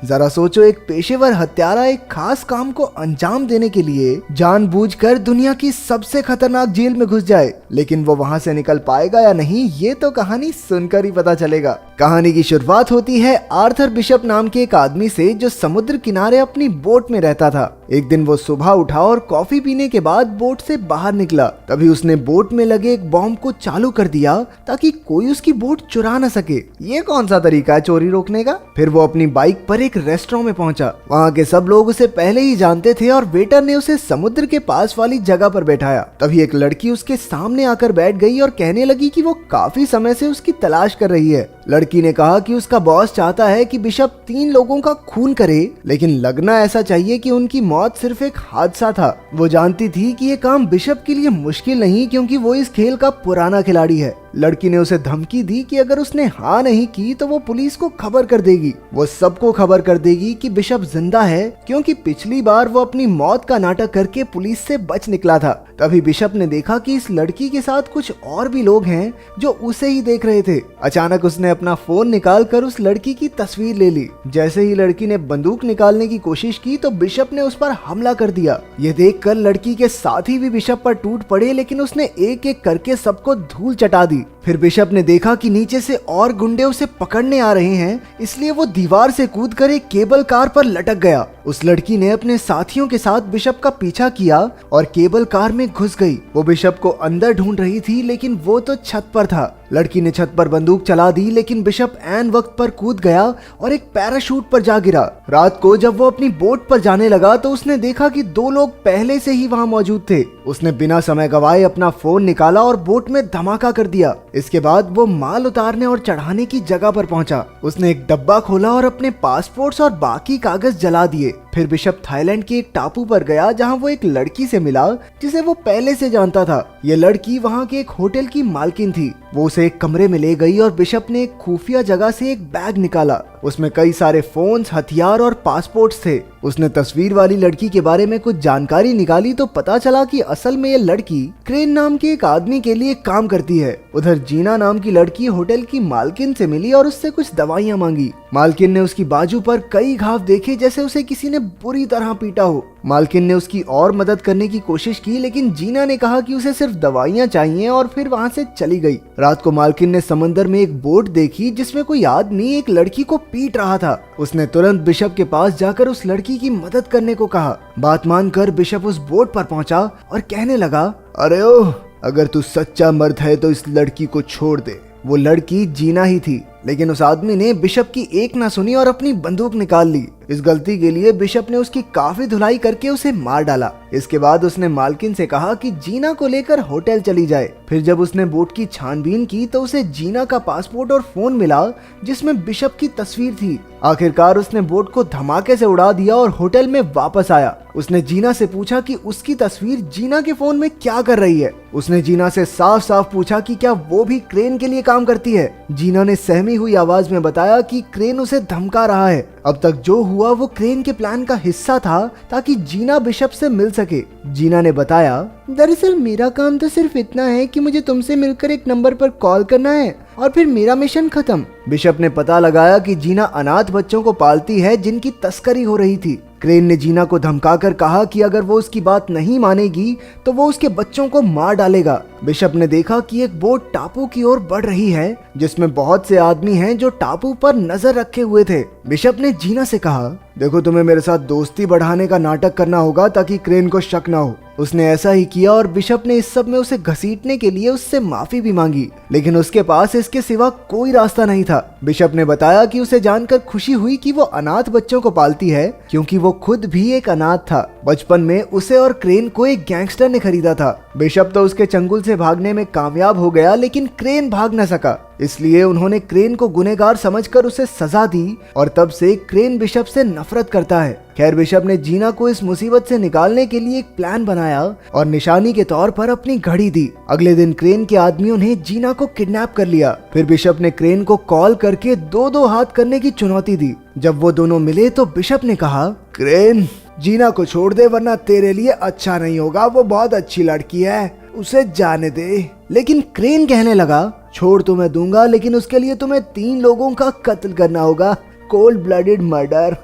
जरा सोचो, एक पेशेवर हत्यारा एक खास काम को अंजाम देने के लिए जानबूझकर दुनिया की सबसे खतरनाक जेल में घुस जाए, लेकिन वो वहां से निकल पाएगा या नहीं, ये तो कहानी सुनकर ही पता चलेगा। कहानी की शुरुआत होती है आर्थर बिशप नाम के एक आदमी से, जो समुद्र किनारे अपनी बोट में रहता था। एक दिन वो सुबह उठा और कॉफी पीने के बाद बोट से बाहर निकला। तभी उसने बोट में लगे एक बॉम्ब को चालू कर दिया ताकि कोई उसकी बोट चुरा न सके। ये कौन सा तरीका है चोरी रोकने का? फिर वो अपनी बाइक पर एक रेस्टोरेंट में पहुंचा। वहाँ के सब लोग उसे पहले ही जानते थे और वेटर ने उसे समुद्र के पास वाली जगह पर बैठाया। तभी एक लड़की उसके सामने आकर बैठ गई और कहने लगी कि वो काफी समय से उसकी तलाश कर रही है। लड़की ने कहा कि उसका बॉस चाहता है कि बिशप 3 लोगों का खून करे, लेकिन लगना ऐसा चाहिए कि उनकी मौत सिर्फ एक हादसा था। वो जानती थी कि ये काम बिशप के लिए मुश्किल नहीं, क्योंकि वो इस खेल का पुराना खिलाड़ी है। लड़की ने उसे धमकी दी कि अगर उसने हाँ नहीं की तो वो पुलिस को खबर कर देगी। वो सबको खबर कर देगी कि बिशप जिंदा है, क्योंकि पिछली बार वो अपनी मौत का नाटक करके पुलिस से बच निकला था। तभी बिशप ने देखा कि इस लड़की के साथ कुछ और भी लोग हैं जो उसे ही देख रहे थे। अचानक उसने अपना फोन निकाल कर उस लड़की की तस्वीर ले ली। जैसे ही लड़की ने बंदूक निकालने की कोशिश की तो बिशप ने उस पर हमला कर दिया। ये देखकर लड़की के साथी भी बिशप पर टूट पड़े, लेकिन उसने एक एक करके सबको धूल चटा दी। फिर बिशप ने देखा कि नीचे से और गुंडे उसे पकड़ने आ रहे हैं, इसलिए वो दीवार से कूदकर एक केबल कार पर लटक गया। उस लड़की ने अपने साथियों के साथ बिशप का पीछा किया और केबल कार में घुस गई। वो बिशप को अंदर ढूंढ रही थी, लेकिन वो तो छत पर था। लड़की ने छत पर बंदूक चला दी, लेकिन बिशप ऐन वक्त पर कूद गया और एक पैराशूट पर जा गिरा। रात को जब वो अपनी बोट पर जाने लगा तो उसने देखा कि 2 लोग पहले से ही वहां मौजूद थे। उसने बिना समय गवाए अपना फोन निकाला और बोट में धमाका कर दिया। इसके बाद वो माल उतारने और चढ़ाने की जगह पर पहुंचा। उसने एक डब्बा खोला और अपने पासपोर्ट्स और बाकी कागज जला दिए। फिर बिशप थाईलैंड के एक टापू पर गया, जहां वो एक लड़की से मिला जिसे वो पहले से जानता था। ये लड़की वहां के एक होटल की मालकिन थी। वो उसे एक कमरे में ले गई और बिशप ने एक खुफिया जगह से एक बैग निकाला। उसमें कई सारे फोन्स, हथियार और पासपोर्ट्स थे। उसने तस्वीर वाली लड़की के बारे में कुछ जानकारी निकाली तो पता चला कि असल में ये लड़की क्रेन नाम के एक आदमी के लिए काम करती है। उधर जीना नाम की लड़की होटल की मालकिन से मिली और उससे कुछ दवाइयां मांगी। मालकिन ने उसकी बाजू पर कई घाव देखे, जैसे उसे किसी ने बुरी तरह पीटा हो। मालकिन ने उसकी और मदद करने की कोशिश की, लेकिन जीना ने कहा कि उसे सिर्फ दवाइयां चाहिए और फिर वहां से चली गई। रात को मालकिन ने समंदर में एक बोट देखी जिसमें कोई आदमी एक लड़की को पीट रहा था। उसने तुरंत बिशप के पास जाकर उस लड़की की मदद करने को कहा। बात मानकर बिशप उस बोट पर पहुंचा और कहने लगा, अरे ओह, अगर तू सच्चा मर्द है तो इस लड़की को छोड़ दे। वो लड़की जीना ही थी, लेकिन उस आदमी ने बिशप की एक ना सुनी और अपनी बंदूक निकाल ली। इस गलती के लिए बिशप ने उसकी काफी धुलाई करके उसे मार डाला। इसके बाद उसने मालकिन से कहा कि जीना को लेकर होटल चली जाए। फिर जब उसने बोट की छानबीन की तो उसे जीना का पासपोर्ट और फोन मिला जिसमें बिशप की तस्वीर थी। आखिरकार उसने बोट को धमाके से उड़ा दिया और होटल में वापस आया। उसने जीना से पूछा कि उसकी तस्वीर जीना के फोन में क्या कर रही है। उसने जीना से साफ साफ पूछा कि क्या वो भी क्रेन के लिए काम करती है। जीना ने सहमी हुई आवाज में बताया कि क्रेन उसे धमका रहा है। अब तक जो हुआ वो क्रेन के प्लान का हिस्सा था ताकि जीना बिशप से मिल सके। जीना ने बताया, दरअसल मेरा काम तो सिर्फ इतना है कि मुझे तुमसे मिलकर एक नंबर पर कॉल करना है और फिर मेरा मिशन खत्म। बिशप ने पता लगाया कि जीना अनाथ बच्चों को पालती है जिनकी तस्करी हो रही थी। क्रेन ने जीना को धमकाकर कहा कि अगर वो उसकी बात नहीं मानेगी तो वो उसके बच्चों को मार डालेगा। बिशप ने देखा कि एक बोट टापू की ओर बढ़ रही है जिसमें बहुत से आदमी हैं जो टापू पर नजर रखे हुए थे। बिशप ने जीना से कहा, देखो, तुम्हें मेरे साथ दोस्ती बढ़ाने का नाटक करना होगा ताकि क्रेन को शक ना हो। उसने ऐसा ही किया और बिशप ने इस सब में उसे घसीटने के लिए उससे माफी भी मांगी, लेकिन उसके पास इसके सिवा कोई रास्ता नहीं था। बिशप ने बताया कि उसे जानकर खुशी हुई कि वो अनाथ बच्चों को पालती है, क्योंकि वो खुद भी एक अनाथ था। बचपन में उसे और क्रेन को एक गैंगस्टर ने खरीदा था। बिशप तो उसके चंगुल से भागने में कामयाब हो गया, लेकिन क्रेन भाग न सका। इसलिए उन्होंने क्रेन को गुनहगार समझकर उसे सजा दी और तब से क्रेन बिशप से नफरत करता है। खैर, बिशप ने जीना को इस मुसीबत से निकालने के लिए एक प्लान बनाया और निशानी के तौर पर अपनी घड़ी दी। अगले दिन क्रेन के आदमियों ने जीना को किडनैप कर लिया। फिर बिशप ने क्रेन को कॉल करके 2-2 हाथ करने की चुनौती दी। जब वो दोनों मिले तो बिशप ने कहा, क्रेन, जीना को छोड़ दे वरना तेरे लिए अच्छा नहीं होगा। वो बहुत अच्छी लड़की है, उसे जाने दे। लेकिन क्रेन कहने लगा, छोड़ तो मैं दूंगा, लेकिन उसके लिए तुम्हें 3 लोगों का कत्ल करना होगा। Cold blooded murder.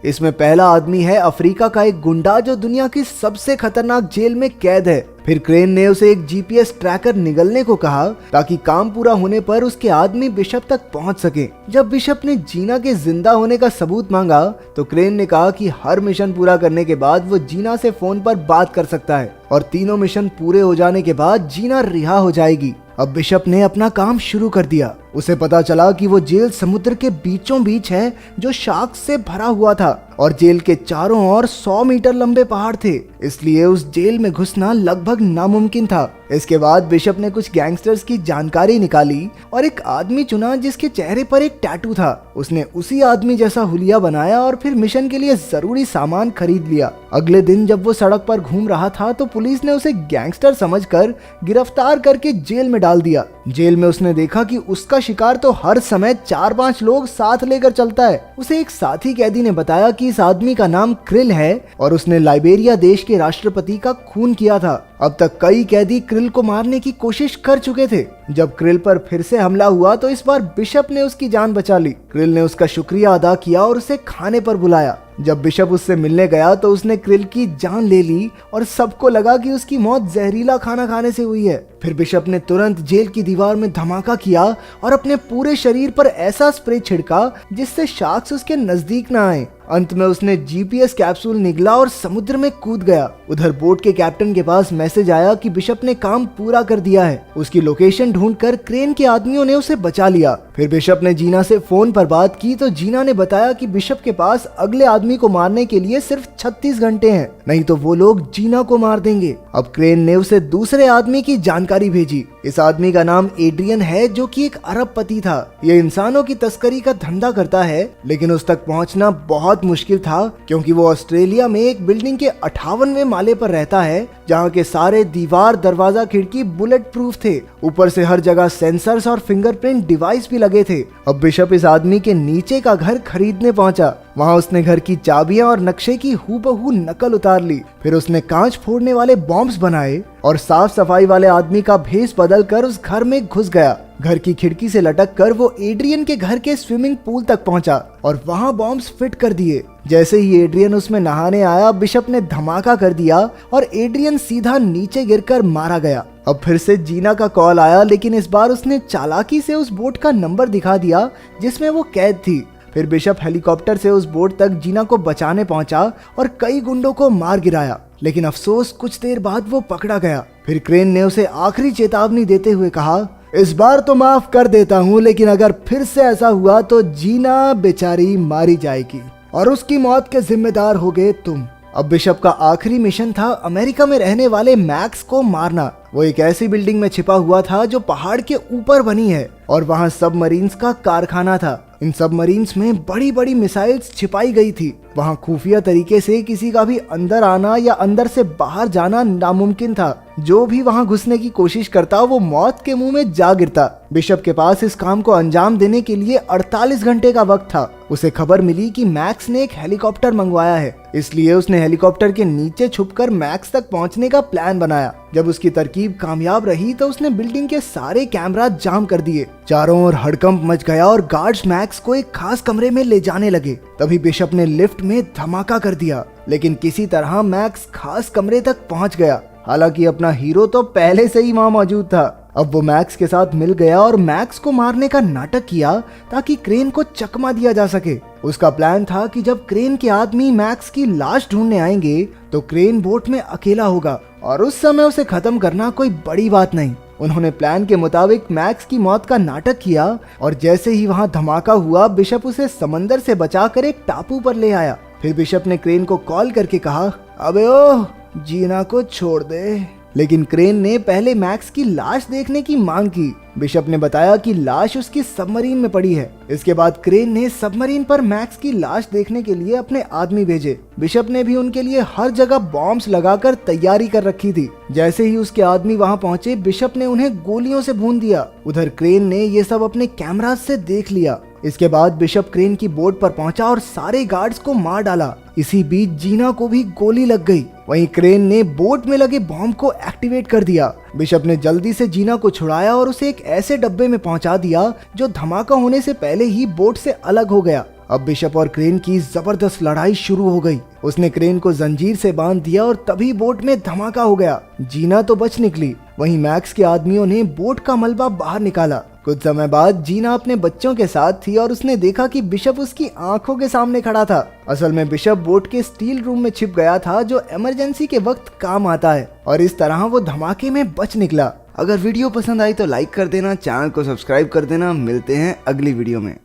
इसमें पहला आदमी है अफ्रीका का एक गुंडा जो दुनिया की सबसे खतरनाक जेल में कैद है। फिर क्रेन ने उसे एक जीपीएस ट्रैकर निगलने को कहा ताकि काम पूरा होने पर उसके आदमी बिशप तक पहुंच सके। जब बिशप ने जीना के जिंदा होने का सबूत मांगा तो क्रेन ने कहा कि हर मिशन पूरा करने के बाद वो जीना से फोन पर बात कर सकता है और तीनों मिशन पूरे हो जाने के बाद जीना रिहा हो जाएगी। अब बिशप ने अपना काम शुरू कर दिया। उसे पता चला कि वो जेल समुद्र के बीचों बीच है जो शार्क से भरा हुआ था और जेल के चारों ओर 100 मीटर लंबे पहाड़ थे, इसलिए उस जेल में घुसना लगभग नामुमकिन था। इसके बाद बिशप ने कुछ गैंगस्टर्स की जानकारी निकाली और एक आदमी चुना जिसके चेहरे पर एक टैटू था। उसने उसी आदमी जैसा हुलिया बनाया और फिर मिशन के लिए जरूरी सामान खरीद लिया। अगले दिन जब वो सड़क पर घूम रहा था तो पुलिस ने उसे गैंगस्टर समझकर गिरफ्तार करके जेल में डाल दिया। जेल में उसने देखा कि उसका शिकार तो हर समय 4-5 लोग साथ लेकर चलता है। उसे एक साथी कैदी ने बताया कि इस आदमी का नाम क्रिल है और उसने लाइबेरिया देश के राष्ट्रपति का खून किया था। अब तक कई कैदी क्रिल को मारने की कोशिश कर चुके थे। जब क्रिल पर फिर से हमला हुआ तो इस बार बिशप ने उसकी जान बचा ली। क्रिल ने उसका शुक्रिया अदा किया और उसे खाने पर बुलाया। जब बिशप उससे मिलने गया तो उसने क्रिल की जान ले ली और सबको लगा कि उसकी मौत जहरीला खाना खाने से हुई है। फिर बिशप ने तुरंत जेल की दीवार में धमाका किया और अपने पूरे शरीर पर ऐसा स्प्रे छिड़का जिससे शार्क्स उसके नजदीक न आए। अंत में उसने जीपीएस कैप्सूल निगला और समुद्र में कूद गया। उधर बोट के कैप्टन के पास मैसेज आया कि बिशप ने काम पूरा कर दिया है। उसकी लोकेशन ढूंढकर क्रेन के आदमियों ने उसे बचा लिया। फिर बिशप ने जीना से फोन पर बात की तो जीना ने बताया कि बिशप के पास अगले आदमी को मारने के लिए सिर्फ 36 घंटे हैं, नहीं तो वो लोग जीना को मार देंगे। अब क्रेन ने उसे दूसरे आदमी की जानकारी भेजी। इस आदमी का नाम एड्रियन है जो कि एक अरबपति था। ये इंसानों की तस्करी का धंधा करता है, लेकिन उस तक पहुंचना बहुत मुश्किल था क्योंकि वो ऑस्ट्रेलिया में एक बिल्डिंग के 58वें माले पर रहता है जहां के सारे दीवार, दरवाजा, खिड़की बुलेट प्रूफ थे। ऊपर से हर जगह सेंसर्स और फिंगरप्रिंट डिवाइस भी लगे थे। अब बिशप इस आदमी के नीचे का घर खरीदने पहुंचा। वहां उसने घर की चाबियां और नक्शे की हूबहू नकल उतार ली। फिर उसने कांच फोड़ने वाले बॉम्ब्स बनाए और साफ सफाई वाले आदमी का भेष बदलकर उस घर में घुस गया। घर की खिड़की से लटक कर वो एड्रियन के घर के स्विमिंग पूल तक पहुंचा और वहां बॉम्ब्स फिट कर दिए। जैसे ही एड्रियन उसमें नहाने आया, बिशप ने धमाका कर दिया और एड्रियन सीधा नीचे गिरकर मारा गया। अब फिर से जीना का कॉल आया, लेकिन इस बार उसने चालाकी से उस बोट का नंबर दिखा दिया जिसमें वो कैद थी। फिर बिशप हेलीकॉप्टर से उस बोट तक जीना को बचाने पहुंचा और कई गुंडों को मार गिराया, लेकिन अफसोस कुछ देर बाद वो पकड़ा गया। फिर क्रेन ने उसे आखिरी चेतावनी देते हुए कहा, इस बार तो माफ कर देता हूँ, लेकिन अगर फिर से ऐसा हुआ तो जीना बेचारी मारी जाएगी और उसकी मौत के जिम्मेदार होगे तुम। अब बिशप का आखिरी मिशन था अमेरिका में रहने वाले मैक्स को मारना। वो एक ऐसी बिल्डिंग में छिपा हुआ था जो पहाड़ के ऊपर बनी है और वहाँ सबमरीन्स का कारखाना था। इन सबमरीन्स में बड़ी बड़ी मिसाइल्स छिपाई गई थी। वहाँ खुफिया तरीके से किसी का भी अंदर आना या अंदर से बाहर जाना नामुमकिन था। जो भी वहाँ घुसने की कोशिश करता वो मौत के मुंह में जा गिरता। बिशप के पास इस काम को अंजाम देने के लिए 48 घंटे का वक्त था। उसे खबर मिली कि मैक्स ने एक हेलीकॉप्टर मंगवाया है, इसलिए उसने हेलीकॉप्टर के नीचे छुपकर मैक्स तक पहुंचने का प्लान बनाया। जब उसकी तरकीब कामयाब रही तो उसने बिल्डिंग के सारे कैमरा जाम कर दिए। चारों ओर हड़कंप मच गया और गार्ड्स मैक्स को एक खास कमरे में ले जाने लगे। तभी बिशप ने लिफ्ट में धमाका कर दिया, लेकिन किसी तरह मैक्स खास कमरे तक पहुंच गया। हालांकि अपना हीरो तो पहले से ही वहां मौजूद था। अब वो मैक्स के साथ मिल गया और मैक्स को मारने का नाटक किया ताकि क्रेन को चकमा दिया जा सके। उसका प्लान था कि जब क्रेन के आदमी मैक्स की लाश ढूंढने आएंगे तो क्रेन बोट में अकेला होगा और उस समय उसे खत्म करना कोई बड़ी बात नहीं। उन्होंने प्लान के मुताबिक मैक्स की मौत का नाटक किया और जैसे ही वहां धमाका हुआ, बिशप उसे समंदर से बचाकर एक टापू पर ले आया। फिर बिशप ने क्रेन को कॉल करके कहा, अबे ओ जीना को छोड़ दे। लेकिन क्रेन ने पहले मैक्स की लाश देखने की मांग की। बिशप ने बताया कि लाश उसकी सबमरीन में पड़ी है। इसके बाद क्रेन ने सबमरीन पर मैक्स की लाश देखने के लिए अपने आदमी भेजे। बिशप ने भी उनके लिए हर जगह बॉम्ब्स लगाकर तैयारी कर रखी थी। जैसे ही उसके आदमी वहां पहुंचे, बिशप ने उन्हें गोलियों से भून दिया। उधर क्रेन ने ये सब अपने कैमरा से देख लिया। इसके बाद बिशप क्रेन की बोट पर पहुंचा और सारे गार्ड्स को मार डाला। इसी बीच जीना को भी गोली लग गई। वहीं क्रेन ने बोट में लगे बॉम्ब को एक्टिवेट कर दिया। बिशप ने जल्दी से जीना को छुड़ाया और उसे एक ऐसे डब्बे में पहुंचा दिया जो धमाका होने से पहले ही बोट से अलग हो गया। अब बिशप और क्रेन की जबरदस्त लड़ाई शुरू हो गई। उसने क्रेन को जंजीर से बांध दिया और तभी बोट में धमाका हो गया। जीना तो बच निकली, वहीं मैक्स के आदमियों ने बोट का मलबा बाहर निकाला। कुछ समय बाद जीना अपने बच्चों के साथ थी और उसने देखा कि बिशप उसकी आंखों के सामने खड़ा था। असल में बिशप बोट के स्टील रूम में छिप गया था, जो इमरजेंसी के वक्त काम आता है, और इस तरह वो धमाके में बच निकला। अगर वीडियो पसंद आई तो लाइक कर देना, चैनल को सब्सक्राइब कर देना। मिलते हैं अगली वीडियो में।